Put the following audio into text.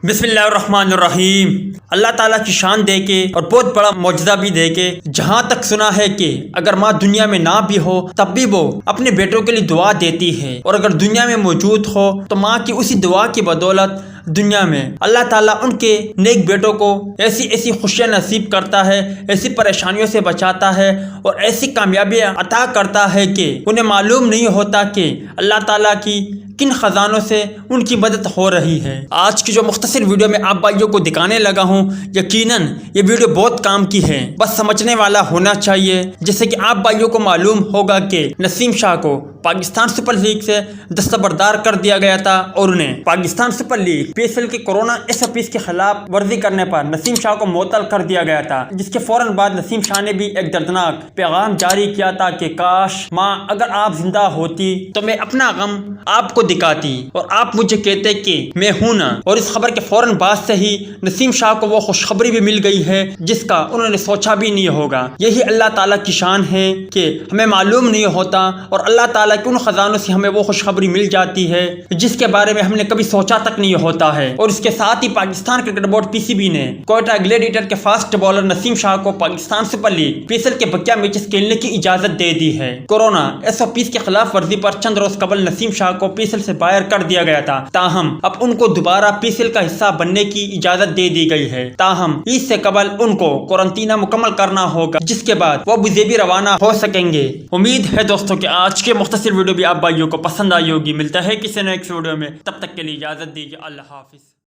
بسم اللہ الرحمن الرحیم۔ اللہ تعالیٰ کی شان دے کے اور بہت بڑا معجزہ بھی دے کے جہاں تک سنا ہے کہ اگر ماں دنیا میں نہ بھی ہو تب بھی وہ اپنے بیٹوں کے لیے دعا دیتی ہے، اور اگر دنیا میں موجود ہو تو ماں کی اسی دعا کی بدولت دنیا میں اللہ تعالیٰ ان کے نیک بیٹوں کو ایسی خوشیاں نصیب کرتا ہے، ایسی پریشانیوں سے بچاتا ہے اور ایسی کامیابیاں عطا کرتا ہے کہ انہیں معلوم نہیں ہوتا کہ اللہ تعالیٰ کی کن خزانوں سے ان کی مدد ہو رہی ہے۔ آج کی جو مختصر ویڈیو میں آپ بھائیوں کو دکھانے لگا ہوں، یقیناً یہ ویڈیو بہت کام کی ہے، بس سمجھنے والا ہونا چاہیے۔ جیسے کہ آپ بھائیوں کو معلوم ہوگا کہ نسیم شاہ کو پاکستان سپر لیگ سے دستبردار کر دیا گیا تھا، اور انہیں پاکستان سپر لیگ PSL کے کورونا SOPs کے خلاف ورزی کرنے پر نسیم شاہ کو معطل کر دیا گیا تھا، جس کے فوراً بعد نسیم شاہ نے بھی ایک دردناک پیغام جاری کیا تھا کہ کاش ماں اگر آپ زندہ ہوتی تو میں اپنا غم آپ کو دکھاتی اور آپ مجھے کہتے کہ میں ہوں نا۔ اور اس خبر کے فوراً بعد سے ہی نسیم شاہ کو وہ خوشخبری بھی مل گئی ہے جس کا انہوں نے سوچا بھی نہیں ہوگا۔ یہی اللہ تعالیٰ کی شان ہے کہ ہمیں معلوم نہیں ہوتا اور اللہ تعالیٰ کہ ان خزانوں سے ہمیں وہ خوشخبری مل جاتی ہے جس کے بارے میں ہم نے کبھی سوچا تک نہیں ہوتا ہے۔ اور اس کے ساتھ ہی پاکستان کرکٹ بورڈ PCB نے کوئٹہ گلیڈیٹر کے فاسٹ بالر نسیم شاہ کو پاکستان سپر لیگ PSL کے بقیہ میچز کھیلنے کی اجازت دے دی ہے۔ کورونا SOPs کے خلاف ورزی پر چند روز قبل نسیم شاہ کو PSL سے باہر کر دیا گیا تھا، تاہم اب ان کو دوبارہ PSL کا حصہ بننے کی اجازت دے دی گئی ہے، تاہم عید سے قبل ان کو قرنطینہ مکمل کرنا ہوگا، جس کے بعد وہ ابوظہبی روانہ ہو سکیں گے۔ امید ہے دوستوں کہ آج کے مختصر ویڈیو بھی آپ بھائیوں کو پسند آئی ہوگی۔ ملتا ہے کسی نیکسٹ ویڈیو میں، تب تک کے لیے اجازت دیجیے۔ اللہ حافظ۔